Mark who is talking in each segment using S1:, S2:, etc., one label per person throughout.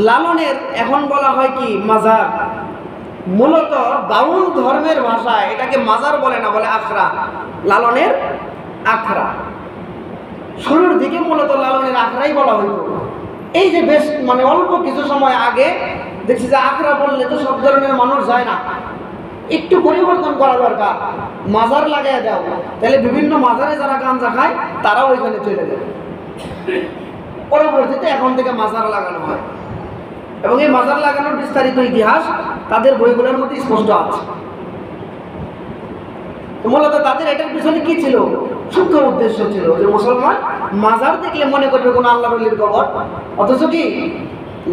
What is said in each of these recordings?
S1: লালনের এখন বলা হয় কি মাজার। মূলত বাউল ধর্মের ভাষায় এটাকে মাজার বলে না, বলে আখড়া। লালনের আখড়া শুরুর দিকে মূলত লালনের আখড়াই বলা হইতো। এই যে বেশ অল্প কিছু সময় আগে দেখছি যে আখড়া বললে তো সব ধরনের মানুষ যায় না, একটু পরিবর্তন করা দরকার, মাজার লাগাই দাও, তাহলে বিভিন্ন মাজারে যারা গাঁজা খায় তারাও ওইখানে চলে যায়। পরবর্তীতে এখন থেকে মাজার লাগানো হয় এবং এই মাজার লাগানোর বিস্তারিত ইতিহাস তাদের বইগুলোর মধ্যে স্পষ্ট আছে। মূলত তাদের এটার পিছনে কি ছিল, সূক্ষ্ম উদ্দেশ্য ছিল যে মুসলমান মাজার দেখলে মনে করবে কোন আল্লাহর ওলির কবর, অথচ কি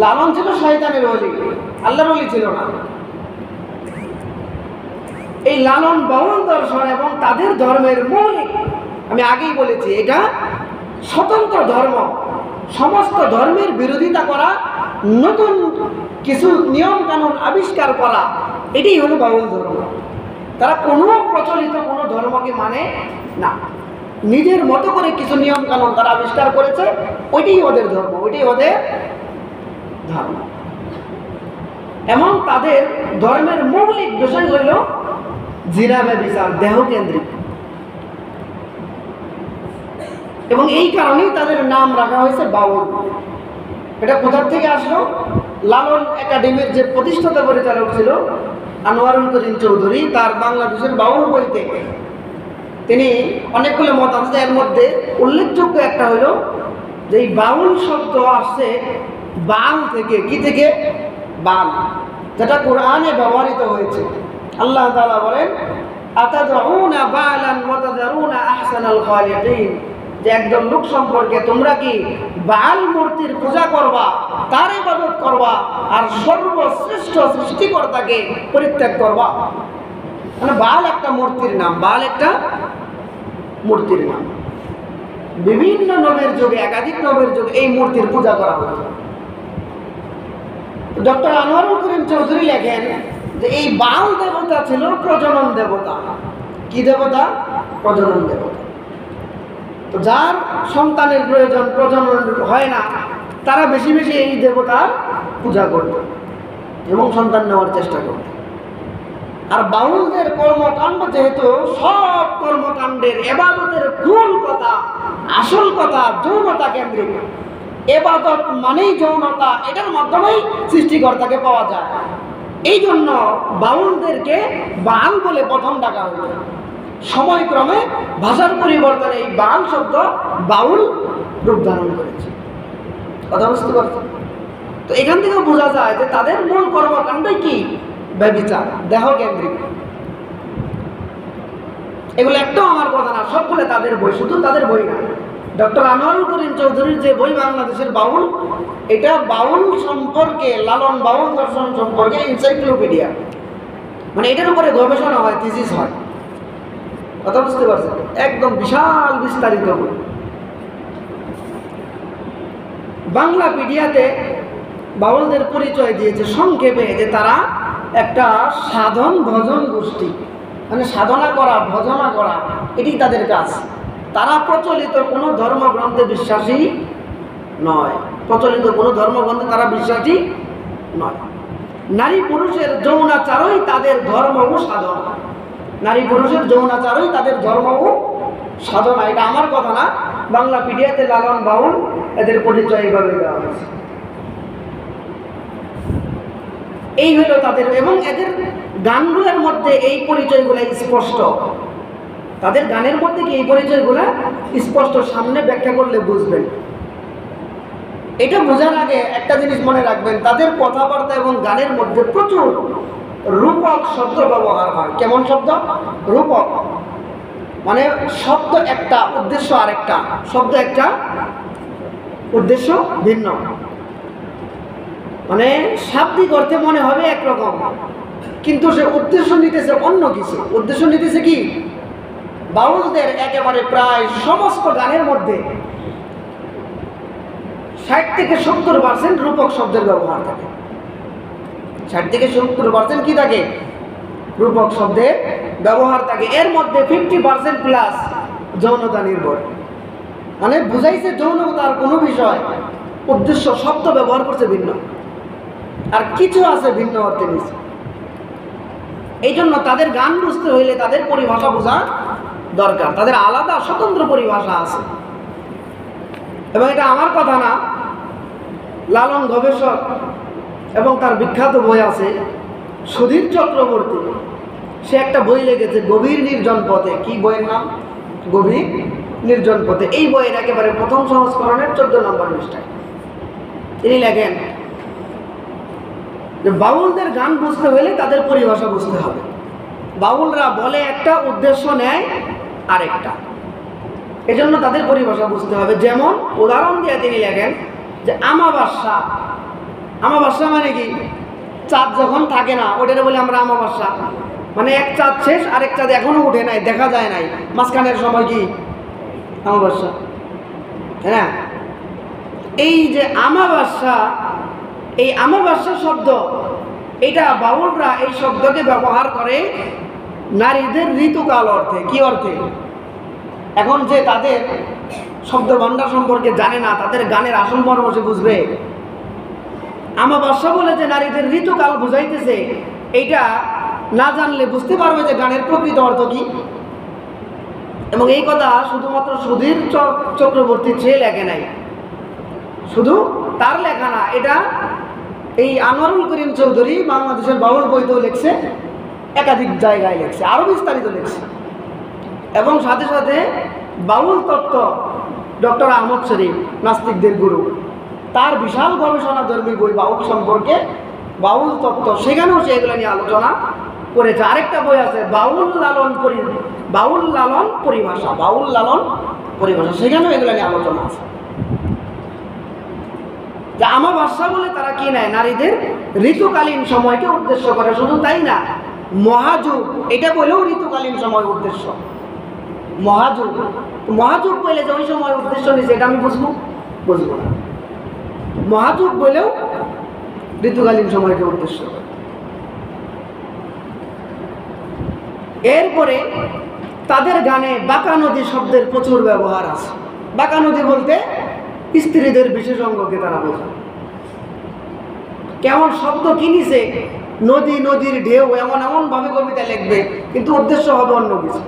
S1: লালন ছিল শয়তানের ওলি, আল্লাহর ওলি ছিল না। এই লালন বাউল দর্শন এবং তাদের ধর্মের মৌলিক, আমি আগেই বলেছি, এটা স্বতন্ত্র ধর্ম। সমস্ত ধর্মের বিরোধিতা করা, নতুন কিছু নিয়ম কানুন আবিষ্কার করা, এটাই হলো বাউল ধর্ম। তারা কোনো প্রচলিত কোনো ধর্মকে মানে না, নিজের মতো করে কিছু নিয়ম কানুন তারা আবিষ্কার করেছে, ওইটাই ওদের ধর্ম, ওইটাই ওদের ধর্ম। এবং তাদের ধর্মের মৌলিক বিষয় হইল জিনা ব্যভিচার, দেহকেন্দ্রিক। এবং এই কারণেই তাদের নাম রাখা হয়েছে বাউল। এটা কোথা থেকে আসলো? লালন একাডেমির যে প্রতিষ্ঠাতা পরিচালক ছিল আনোয়ারুল করিম চৌধুরী, তার বাংলাদেশের বাউল বইতে তিনি অনেকগুলো মত আছে, এর মধ্যে উল্লেখযোগ্য একটা হলো যে এই বাউল শব্দ আসছে বাল থেকে। কি থেকে? বাল, যেটা কোরআনে ব্যবহৃত হয়েছে। আল্লাহ তাআলা বলেন আতাদউনা বালান ওয়া তাযারুনা আহসানাল খালিকিন, যে একজন লোক সম্পর্কে তোমরা কি বাল মূর্তির পূজা করবা, তার ইবাদত করবা, আর সর্বশ্রেষ্ঠ সৃষ্টিকর্তাকে পরিত্যাগ করবা। বাল একটা মূর্তির নাম, বাল একটা মূর্তির নাম। বিভিন্ন নবীর যুগে, একাধিক নবীর যুগে এই মূর্তির পূজা করা হতো। ডক্টর আনোয়ারুল করিম চৌধুরী লেখেন যে এই বাল দেবতা ছিল প্রজনন দেবতা। কি দেবতা? প্রজনন দেবতা। তো যার সন্তানের প্রয়োজন, প্রজনন হয় না, তারা বেশি বেশি এই দেবতার পূজা করত এবং সন্তান নেওয়ার চেষ্টা করত। আর বাউলদের কর্মকাণ্ড যেহেতু সব কর্মকাণ্ডের এবাদতের মূল কথা, আসল কথা যৌনতা কেন্দ্রিক, এবাদত মানেই যৌনতা, এটার মাধ্যমেই সৃষ্টিকর্তাকে পাওয়া যায়। এই জন্য বাউলদেরকে বাল বলে প্রথম ডাকা হতো। সময়ক্রমে ভাষার পরিবর্তনে এই বাল শব্দ বাউল রূপ ধারণ করেছে। কথা বুঝতে পারছেন? তো এখান থেকে বোঝা যায় যে তাদের মূল কর্মকাণ্ডই কি? ব্যভিচার, দেহ কেন্দ্রিক। এগুলো একটাও আমার কথা না, সবগুলো তাদের বই, শুধু তাদের বই না। ডক্টর আনোয়ারুল করিম চৌধুরীর যে বই বাংলাদেশের বাউল, এটা বাউল সম্পর্কে, লালন বাউল দর্শন সম্পর্কে এনসাইক্লোপিডিয়া, এটার উপরে গবেষণা হয়, থিসিস হয়। কথা বুঝতে পারছেন? একদম বিশাল বিস্তারিত বই। বাংলাপিডিয়াতে বাউলদের পরিচয় দিয়েছে সংক্ষেপে যে তারা একটা সাধন ভজন গোষ্ঠী, সাধনা করা, ভজনা করা, এটি তাদের কাজ। তারা প্রচলিত কোনো ধর্মগ্রন্থে বিশ্বাসী নয়, প্রচলিত কোনো ধর্মগ্রন্থে তারা বিশ্বাসী নয়। নারী পুরুষের যৌনাচারই তাদের ধর্ম ও সাধনা। নারী পুরুষের যৌনাচারই তাদের ধর্ম ও সাধনা। এটা আমার কথা না, বাংলাপিডিয়াতে লালন বাউল এদের পরিচয় এইভাবে দেওয়া হয়েছে। এই হলো তাদের, এবং এদের গানগুলোর মধ্যে এই পরিচয়গুলো স্পষ্ট। তাদের গানের মধ্যে কি এই পরিচয়গুলো স্পষ্ট, সামনে ব্যাখ্যা করলে বুঝবেন। এটা বোঝার আগে একটা জিনিস মনে রাখবেন, তাদের কথাবার্তা এবং গানের মধ্যে প্রচুর রূপক শব্দ ব্যবহার হয়। কেমন শব্দ? রূপক, শব্দ একটা, উদ্দেশ্য আরেকটা, শব্দ একটা, উদ্দেশ্য ভিন্ন। শাব্দিক অর্থে মনে হবে একরকম, কিন্তু সে উদ্দেশ্য নিতেছে অন্য কিছু। উদ্দেশ্য নিতেছে কি? বাউলদের একেবারে প্রায় সমস্ত গানের মধ্যে 60 থেকে 70% রূপক শব্দের ব্যবহার থাকে। 60 থেকে 70% কি থাকে? রূপক শব্দের ব্যবহার থাকে। এর মধ্যে 50% প্লাস যৌনতা নির্ভর। বুঝাইছে যৌনতার কোনো বিষয়, উদ্দেশ্য, শব্দ ব্যবহার করছে ভিন্ন। আর কিছু আছে ভিন্ন অর্থে নিচে। এই জন্য তাদের গান বুঝতে হইলে তাদের পরিভাষা বোঝা দরকার, তাদের আলাদা স্বতন্ত্র পরিভাষা আছে। এবং এটা আমার কথা না, লালন গবেষক এবং তার বিখ্যাত বই আছে সুধীর চক্রবর্তী, সে একটা বই লিখেছে গভীর নির্জন পথে। কি বইয়ের নাম? গভীর নির্জন পথে। এই বইয়ের একেবারে প্রথম সংস্করণের 14 নম্বর পৃষ্ঠায় তিনি লেখেন যে বাউলদের গান বুঝতে হলে তাদের পরিভাষা বুঝতে হবে। বাউলরা বলে একটা, উদ্দেশ্য নেয় আরেকটা, এজন্য তাদের পরিভাষা বুঝতে হবে। যেমন উদাহরণ দিয়ে তিনি লেখেন যে আমাবাস্যা। আমাবাস্যা মানে কি? চাঁদ যখন থাকে না ওটারে বলে আমরা আমাবাস্যা, মানে এক চাঁদ শেষ আরেক চাঁদ এখনো উঠে নাই, দেখা যায় নাই, মাঝখানের সময় কি আমাবাস্যা, তাই না? এই যে আমাবাস্যা, এই আমাবাস্যা শব্দ, এটা বাউলরা এই শব্দকে ব্যবহার করে নারীদের ঋতুকাল অর্থে। কি অর্থে? এখন যে তাদের শব্দ ভাণ্ডার সম্পর্কে জানে না, তাদের গানের আসল মর্ম সে বুঝবে? আমাবাস্যা বলে যে নারীদের ঋতুকাল বুঝাইতেছে, এইটা না জানলে বুঝতে পারবে যে গানের প্রকৃত অর্থ কি। এবং এই কথা শুধুমাত্র সুধীর চক্রবর্তী সে লেখে নাই, শুধু তার লেখা না, এটা এই আনোয়ারুল করিম চৌধুরী বাংলাদেশের বাউল বইতেও লিখছে, একাধিক জায়গায় লিখছে, আরও বিস্তারিত লিখছে। এবং সাথে সাথে বাউল তত্ত্ব ডক্টর আহমদ শরীফ, নাস্তিকদের গুরু, তার বিশাল গবেষণাধর্মী বই বাউল সম্পর্কে, বাউল তত্ত্ব, সেখানেও সে এগুলো নিয়ে আলোচনা করেছে। আরেকটা বই আছে বাউল লালন পরিভাষা, বাউল লালন পরিভাষা, সেখানেও এগুলো নিয়ে আলোচনা আছে। যে আমাবাস্যা বলে তারা কি নেয়? নারীদের ঋতুকালীন সময়কে উদ্দেশ্য করে। শুধু তাই না, মহাযুগ এটা বলেও ঋতুকালীন সময় উদ্দেশ্য। মহাযুগ, মহাযুগ বলে যে ওই সময় উদ্দেশ্য নিয়েছে, এটা আমি বুঝবো না। মহাযুগ বলেও ঋতুকালীন সময়কে উদ্দেশ্য। এরপরে তাদের গানে বাঁকা নদী শব্দের প্রচুর ব্যবহার আছে। বাঁকা নদী বলতে স্ত্রীদের বিশেষ অঙ্গকে তারা বোঝায়। কেমন শব্দ কিনিছে, নদী, নদীর ঢেউ, এমন ভাবে কবিতা লিখবে, কিন্তু উদ্দেশ্য হবে অন্য কিছু।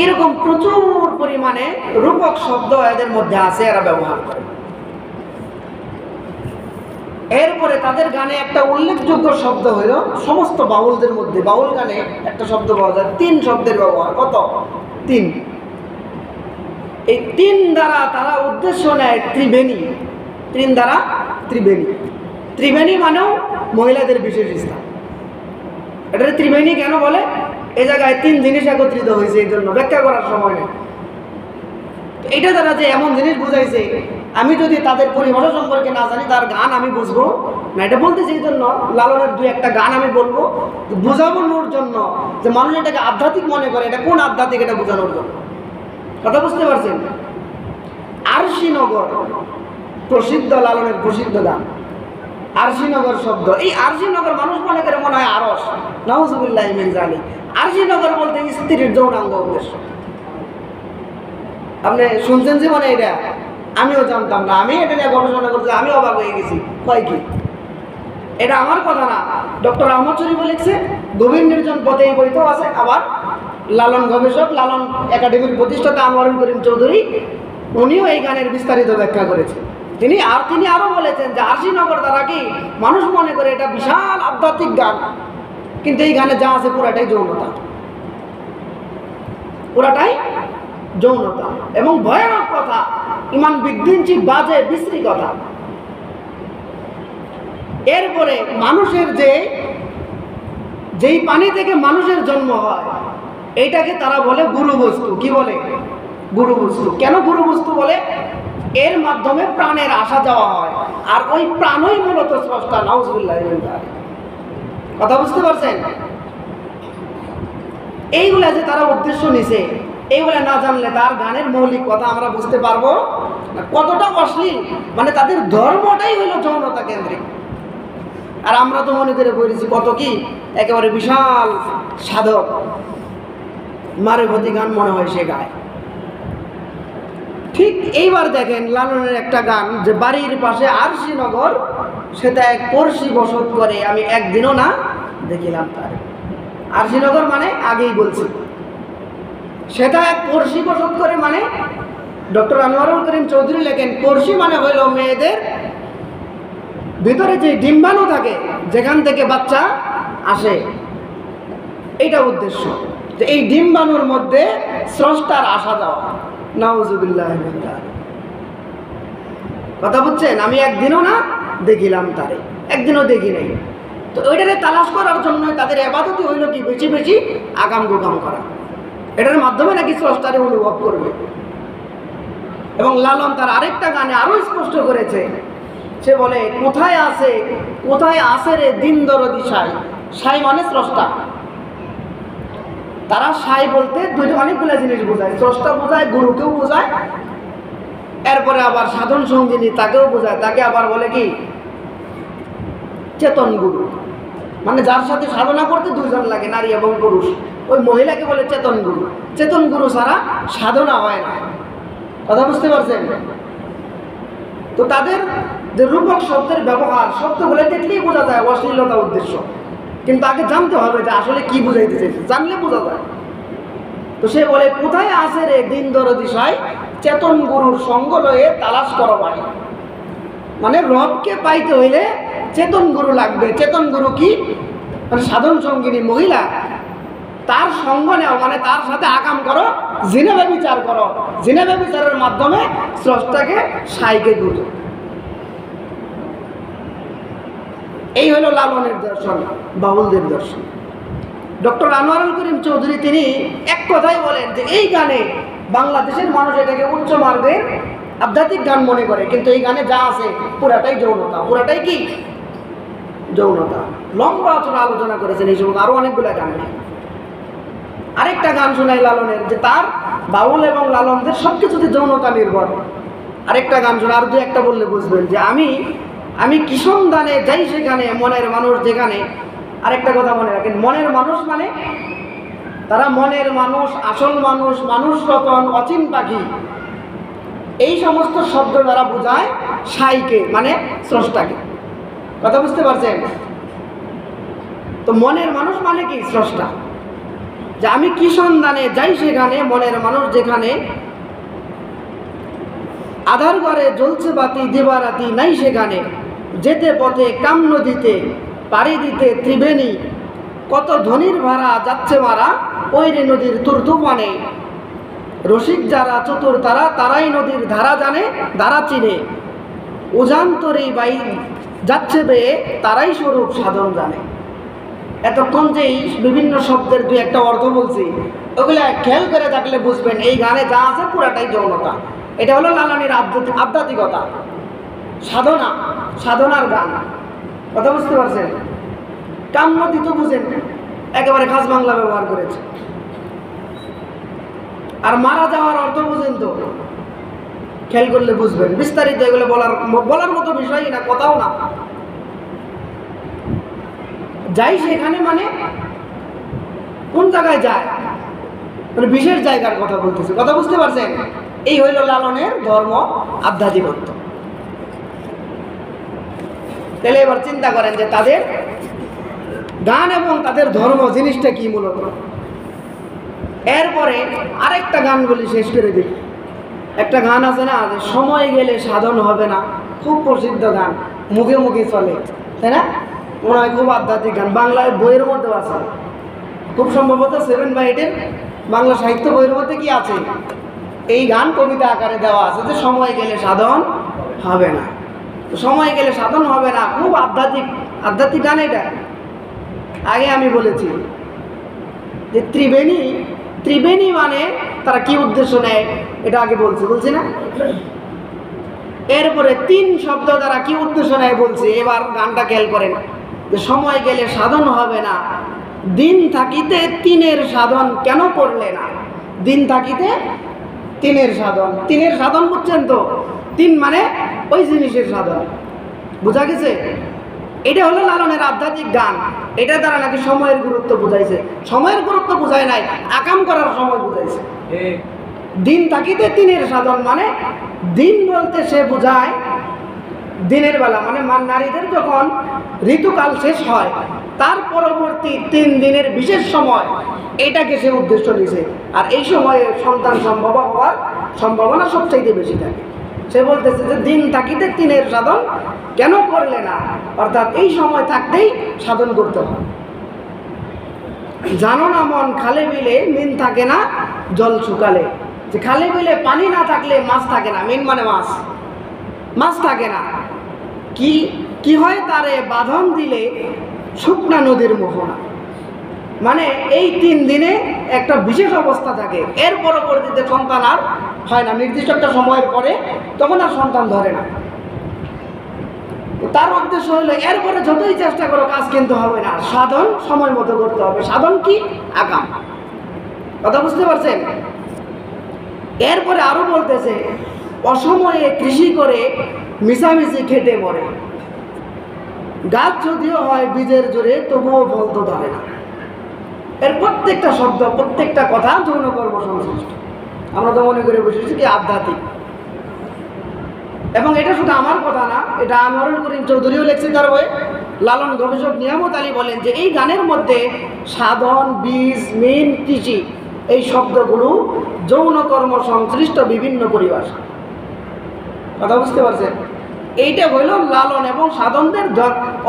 S1: এরকম প্রচুর পরিমাণে রূপক শব্দ এদের মধ্যে আছে, এরা ব্যবহার করে। এরপরে তাদের গানে একটা উল্লেখযোগ্য শব্দ হইল, সমস্ত বাউলদের মধ্যে বাউল গানে একটা শব্দ পাওয়া যায়, 3 শব্দের ব্যবহার। কত? 3। এই 3 দ্বারা তারা উদ্দেশ্য নেয় ত্রিবেণী। 3 দ্বারা ত্রিবেণী। ত্রিবেণী মানেও মহিলাদের বিশেষ স্থান। এটা ত্রিবেণী কেন বলে? এই জায়গায় 3 জিনিস একত্রিত হয়েছে, এই জন্য ব্যাখ্যা করার সময় নেই। এটা দ্বারা যে এমন জিনিস বুঝাইছে, আমি যদি তাদের পরিভাষা সম্পর্কে না জানি, তার গান আমি বুঝবো না। এটা বলতেছি এই জন্য লালনের 2-1টা গান আমি বলবো, বোঝানোর জন্য, যে মানুষ এটাকে আধ্যাত্মিক মনে করে, এটা কোন আধ্যাত্মিক, এটা বোঝানোর জন্য। কথা বুঝতে পারছেন? আরশিনগর প্রসিদ্ধ, লালনের প্রসিদ্ধ গান আরশিনগর শব্দ। এই আরশিনগর মানুষ মনে করে মনে হয় আরশ, নাউজুবিল্লাহি মিন যালিক। আরশিনগর বলতে স্ত্রীর যৌনাঙ্গ উদ্দেশ্য। আপনি শুনছেন জীবনে এটা? আমিও জানতাম না, আমি এটা নিয়ে গবেষণা করছি, আমি অবাক হয়ে গেছি। কয় কি? এটা আমার কথা না, ডক্টর আহমদ শরীফ লিখছে, গভীর নির্জন পথে এই বইতেও আছে। আবার লালন গবেষক, লালন একাডেমির প্রতিষ্ঠাতা আনোয়ারুল করিম চৌধুরী, উনিও এই গানের বিস্তারিত ব্যাখ্যা করেছেন। তিনি আরও বলেছেন যে আরশিনগর দ্বারা কি মানুষ মনে করে এটা বিশাল আধ্যাত্মিক গান, কিন্তু এই গানে যা আছে পুরাটাই যৌনতা, পুরাটাই যৌনতা এবং ভয়ানক কথা, ইমান বিদ্বিনচি, বাজে বিশ্রী কথা। এরপরে মানুষের যেই পানি থেকে মানুষের জন্ম হয়, এইটাকে তারা বলে গুরু বস্তু। কি বলে? গুরু বস্তু। কেন গুরু বস্তু বলে? এর মাধ্যমে প্রাণের আসা যাওয়া হয়, আর ওই প্রাণই মূলত স্রষ্টা। নাউজুবিল্লাহি মিন যালিক। কথা বুঝতে পারছেন? এইগুলা যে তারা উদ্দেশ্য নিছে, এইগুলা না জানলে তার গানের মৌলিক কথা আমরা বুঝতে পারবো না, কতটা অশ্লীল। মানে তাদের ধর্মটাই হলো যৌনতা কেন্দ্রিক। আর আমরা তো মনে করে বলেছি কত কি একেবারে বিশাল সাধক, মারেফতি গান মনে হয় সে গায়। ঠিক এইবার দেখেন লালনের একটা গান, যে বাড়ির পাশে আরশিনগর, সেটা এক পড়শি বসত করে, আমি একদিনও না দেখিলাম তারে। আরশিনগর মানে আগেই বলছি, সেটা এক পড়শি বসত করে, মানে ডক্টর আনোয়ারুল করিম চৌধুরী লেখেন পড়শি মানে হইল মেয়েদের ভিতরে যে ডিম্বাণু থাকে, যেখান থেকে বাচ্চা আসে, এইটা উদ্দেশ্য। যে এই ডিম্বাণুর মধ্যে স্রষ্টার আসা যাওয়া। নাউজুবিল্লাহ। কথা বুঝছেন? আমি একদিনও না দেখিলাম তারে, একদিনও দেখি নাই। তো ওইটারে তালাশ করার জন্য তাদের ইবাদতই হইল কি, বেশি বেশি আগাম গোগাম করা। এটার মাধ্যমে নাকি স্রষ্টারে অনুভব করবে। এবং লালন তার আরেকটা গানে আরো স্পষ্ট করেছে, সে বলে কোথায় আছে রে দিন দরদি সাই। সাই মানে স্রষ্টা। তারা সাই বলতে দুইটা অনেকগুলো জিনিস বোঝায়, স্রষ্টা বোঝায়, গুরুকেও বোঝায়, এরপরে আবার সাধন সঙ্গিনী তাকেও বোঝায়। তাকে আবার বলে কি চেতন গুরু, মানে যার সাথে সাধনা করতে দুইজন লাগে, নারী এবং পুরুষ, ওই মহিলাকে বলে চেতন গুরু। চেতন গুরু ছাড়া সাধনা হয় না। কথা বুঝতে পারছেন? তো তাদের যে রূপক শব্দের ব্যবহার, শব্দগুলো দেখলেই বোঝা যায় অশ্লীলতা উদ্দেশ্য, কিন্তু আগে জানতে হবে যে আসলে কি বুঝাইতে চাইছে, জানলে বোঝা যায়। তো সে বলে কোথায় আছে রে দিন দরদি সাই, চেতন গুরুর সঙ্গ লয়ে তালাশ করো ভাই। মানে রবকে পাইতে হইলে চেতন গুরু লাগবে। চেতন গুরু কি? মানে সাধন সঙ্গিনী মহিলা, তার সঙ্গ নেও, মানে তার সাথে আকাম করো, জিনা ব্যভিচার করো। জিনা ব্যভিচারের মাধ্যমে স্রষ্টাকে সাইকে গুরু। এই হলো লালনের দর্শন, বাউলদের দর্শন। ডক্টর আনোয়ারুল করিম চৌধুরী তিনি এক কথাই বলেন যে এই গানে বাংলাদেশের মানুষ এটাকে উচ্চ মার্গের আধ্যাত্মিক গান মনে করে, কিন্তু এই গানে যা আছে পুরাটাই যৌনতা। পুরাটাই কি? যৌনতা। লম্বা আলোচনা করেছেন এই সময়, আরো অনেকগুলো গান। আরেকটা গান শোনাই লালনের, যে তার বাউল এবং লালনদের সবকিছুতে যৌনতা নির্ভর। আরেকটা গান শোনা, আর দু একটা বললে বুঝবেন যে আমি কিষণ দানে যাই সেখানে, মনের মানুষ যেখানে। আরেকটা কথা মনে রাখেন, মনের মানুষ মানে তারা মনের মানুষ, আসল মানুষ, মানুষ রতন, অচিন পাখি, এই সমস্ত শব্দ দ্বারা বোঝায় সাইকে, মানে স্রষ্টাকে। কথা বুঝতে পারছেন? তো মনের মানুষ মানে কি? স্রষ্টা। যে আমি কি সন্ধানে যাই সেখানে, মনের মানুষ যেখানে, আধার ঘরে জ্বলছে বাতি দিবারাতি নাই সেখানে, যেতে পথে কাম নদীতে পাড়ি দিতে ত্রিবেণী, কত ধনির ভাড়া যাচ্ছে মারা ওই রে নদীর তুর্তুমানে, রসিক যারা চতুর তারা, তারাই নদীর ধারা জানে, ধারা চিনে, উজান্তরেই বাই যাচ্ছে বেয়ে, তারাই স্বরূপ সাধন জানে। এতক্ষণ যে বিভিন্ন শব্দের দুই একটা অর্থ বলছি, ওগুলা খেয়াল করে থাকলে বুঝবেন এই গানে যা আছে পুরাটাই যৌনতা। এটা হলো লালনের আধ্যাত্মিকতা, সাধনা, সাধনার গান। কথা বুঝতে পারছেন? কামনদী তো বুঝেন, একেবারে খাস বাংলা ব্যবহার করেছে। আর মারা যাওয়ার অর্থ বুঝেন তো, খেয়াল করলে বুঝবেন। বিস্তারিত এগুলো বলার মতো বিষয়ই না, কথাও না। যাই সেখানে মানে কোন জায়গায় যায়, মানে বিশেষ জায়গার কথা বলতেছে। কথা বুঝতে পারছেন? এই হইল লালনের ধর্ম, আধ্যাত্মিকত্ব। তাহলে এবার চিন্তা করেন যে তাদের গান এবং তাদের ধর্ম জিনিসটা কি মূলত। এরপরে আরেকটা গান বলি, শেষ করে দিই। একটা গান আছে না, যে সময় গেলে সাধন হবে না, খুব প্রসিদ্ধ গান, মুখে মুখে চলে, তাই না? মনে হয় খুব আধ্যাত্মিক গান, বাংলায় বইয়ের মধ্যে আছে, খুব সম্ভবত 7 বা 8 বাংলা সাহিত্য বইয়ের মধ্যে কি আছে, এই গান কবিতা আকারে দেওয়া আছে, যে সময় গেলে সাধন হবে না। সময় গেলে সাধন হবে না, খুব আধ্যাত্মিক গান এটা। আগে আমি বলেছি যে ত্রিবেণী মানে তারা কি উদ্দেশ্য নেয়, এটা আগে বলছি না? এরপরে 3 শব্দ দ্বারা কি উদ্দেশ্য নেয় বলছি। এবার গানটা খেয়াল করেন, যে সময় গেলে সাধন হবে না, দিন থাকিতে 3-এর সাধন কেন করলে না। দিন থাকিতে 3-এর সাধন, 3-এর সাধন বুঝছেন তো? 3 মানে ওই জিনিসের সাধন, বুঝা গেছে? এটা হলো লালনের আধ্যাত্মিক গান। এটা দ্বারা নাকি সময়ের গুরুত্ব বুঝাইছে। সময়ের গুরুত্ব বুঝায় নাই, আকাম করার সময় বুঝাইছে। দিন থাকিতে তিনের সাধন মানে দিন বলতে সে বোঝায় দিনের বেলা, মানে নারীদের যখন ঋতুকাল শেষ হয় তার পরবর্তী 3 দিনের বিশেষ সময় এটাকে সে উদ্দেশ্য নিয়েছে। আর এই সময়ে সন্তান সম্ভব হওয়ার সম্ভাবনা সবচাইতে বেশি থাকে। সে বলতেছে যে দিন থাকিতে তিনের সাধন কেন করলে না, অর্থাৎ এই সময় থাকতেই সাধন করতে হয়। জানো না মন খালে বিলে মিন থাকে না জল শুকালে, যে খালে বিলে পানি না থাকলে মাছ থাকে না, মিন মানে মাছ, মাছ থাকে না। কি হয় তারে বাঁধন দিলে শুকনা নদীর মোহনা, মানে এই 3 দিনে একটা বিশেষ অবস্থা থাকে, এর পরবর্তীতে সন্তান আর হয় না, নির্দিষ্ট একটা সময়ের পরে তখন আর সন্তান ধরে না। তার উদ্দেশ্য হলো এরপরে যতই চেষ্টা করো কাজ কিন্তু হবে না, সাধন সময় মতো করতে হবে। সাধন কি? আগাম। কথা বুঝতে পারছেন? এরপরে আরো বলতেছে অসময়ে কৃষি করে মিশামিশি খেটে মরে, গাছ যদিও হয় বীজের জোরে তবুও ফল তো ধরে না। এর প্রত্যেকটা শব্দ প্রত্যেকটা কথা যৌন কর্ম সংশ্লিষ্ট। আমরা তো মনে করে বসেছি কি আধ্যাত্মিক, এবং এটা শুধু আমার কথা না, এটা আনোয়ারুল করিম চৌধুরীও লেখছে তার বই। লালন গবেষক নিয়ামত আলী বলেন যে এই গানের মধ্যে সাধন, বীজ, মিন, কৃষি এই শব্দগুলো যৌন কর্ম সংশ্লিষ্ট বিভিন্ন পরিভাষা। কথা বুঝতে পারছেন? এইটা হইল লালন এবং সাধনদের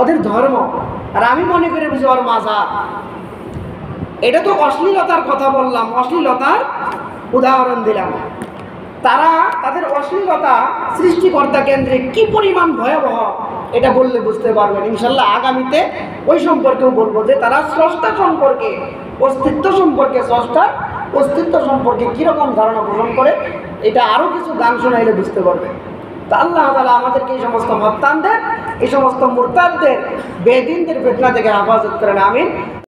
S1: ওদের ধর্ম। আর আমি মনে করে বুঝি ওর মাজার। এটা তো অশ্লীলতার কথা বললাম, অশ্লীলতার উদাহরণ দিলাম। তারা তাদের অশ্লীলতা সৃষ্টিকর্তা কেন্দ্রে কি পরিমাণ ভয়াবহ এটা বললে বুঝতে পারবেন। ইনশাল্লাহ আগামীতে ওই সম্পর্কেও বলবো যে তারা স্রষ্টা সম্পর্কে, অস্তিত্ব সম্পর্কে, স্রষ্টার অস্তিত্ব সম্পর্কে কীরকম ধারণা পোষণ করে, এটা আরও কিছু গান শোনাইলে বুঝতে পারবে। তা আল্লাহ তাআলা আমাদেরকে এই সমস্ত মত্তানদের, এই সমস্ত মুরতাদদের, বেদিনদের ফিতনা থেকে হেফাজত করেন, আমিন।